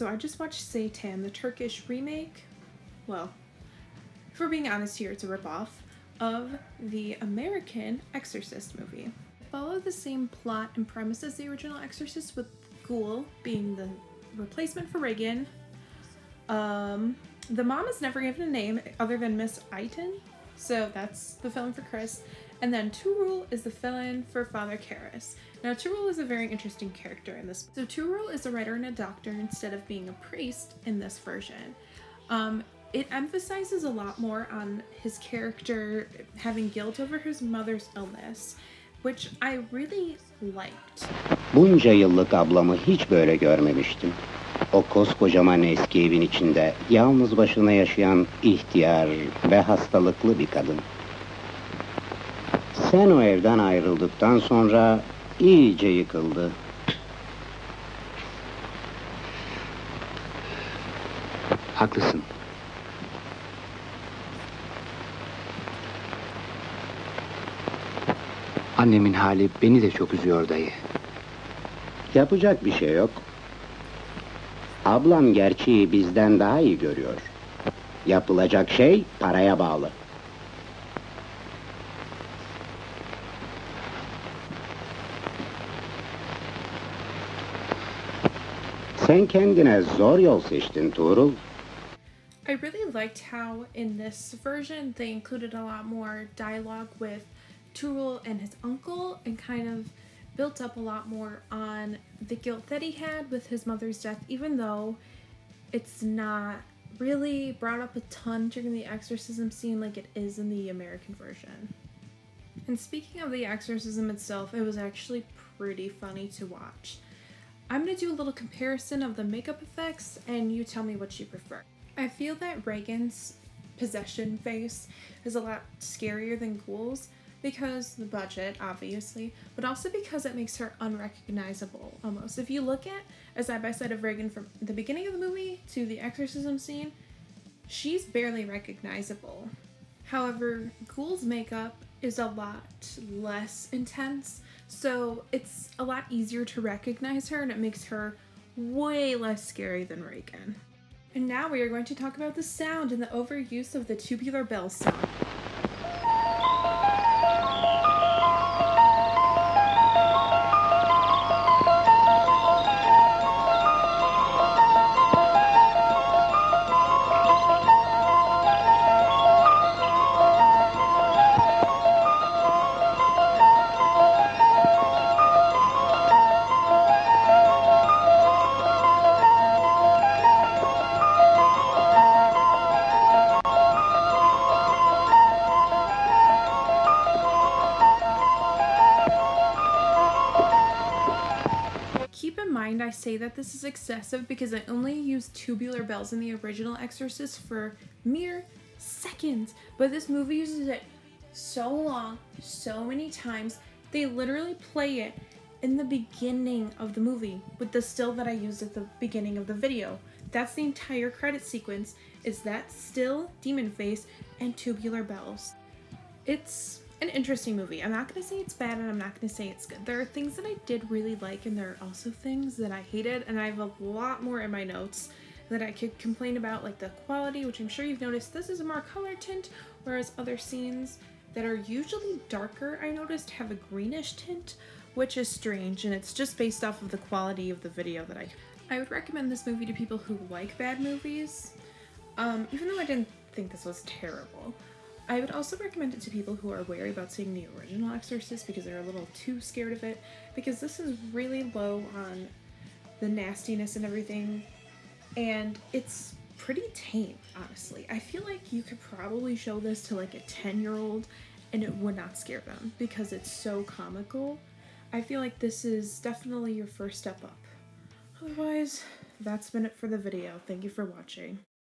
So I just watched Satan, the Turkish remake. Well, if we're being honest here, it's a ripoff of the American Exorcist movie. Follow the same plot and premise as the original Exorcist, with Ghoul being the replacement for Regan. The mom is never given a name other than Miss Eiton, so that's the fill-in for Chris. And then Turul is the fill-in for Father Karras. Now, Turul is a very interesting character in this. So Turul is a writer and a doctor instead of being a priest in this version. It emphasizes a lot more on his character having guilt over his mother's illness, which I really liked. Bunca yıllık ablamı hiç böyle görmemiştim. O koskocaman eski evin içinde yalnız başına yaşayan ihtiyar ve hastalıklı bir kadın. Sen o evden ayrıldıktan sonra iyice yıkıldı. Haklısın. Annemin hali beni de çok üzüyor dayı. Yapacak bir şey yok. Ablam gerçeği bizden daha iyi görüyor. Yapılacak şey paraya bağlı. Sen kendine zor yol seçtin Tuğrul. I really liked how in this version they included a lot more dialogue with Turul and his uncle and kind of built up a lot more on the guilt that he had with his mother's death, even though it's not really brought up a ton during the exorcism scene like it is in the American version. And speaking of the exorcism itself, it was actually pretty funny to watch. I'm going to do a little comparison of the makeup effects and you tell me what you prefer. I feel that Regan's possession face is a lot scarier than Ghoul's because the budget, obviously, but also because it makes her unrecognizable almost. If you look at a side-by-side of Regan from the beginning of the movie to the exorcism scene, she's barely recognizable. However, Ghoul's makeup is a lot less intense, so it's a lot easier to recognize her and it makes her way less scary than Regan. And now we are going to talk about the sound and the overuse of the Tubular Bells song. Keep in mind I say that this is excessive because I only used tubular bells in the original Exorcist for mere seconds, but this movie uses it so long, so many times. They literally play it in the beginning of the movie with the still that I used at the beginning of the video. That's the entire credit sequence, is that still, demon face, and tubular bells. It's an interesting movie. I'm not going to say it's bad and I'm not going to say it's good. There are things that I did really like and there are also things that I hated, and I have a lot more in my notes that I could complain about, like the quality, which I'm sure you've noticed this is a more color tint, whereas other scenes that are usually darker, I noticed, have a greenish tint, which is strange, and it's just based off of the quality of the video that I would recommend this movie to people who like bad movies, even though I didn't think this was terrible. I would also recommend it to people who are wary about seeing the original Exorcist because they're a little too scared of it, because this is really low on the nastiness and everything, and it's pretty tame, honestly. I feel like you could probably show this to like a 10-year-old and it would not scare them because it's so comical. I feel like this is definitely your first step up. Otherwise, that's been it for the video. Thank you for watching.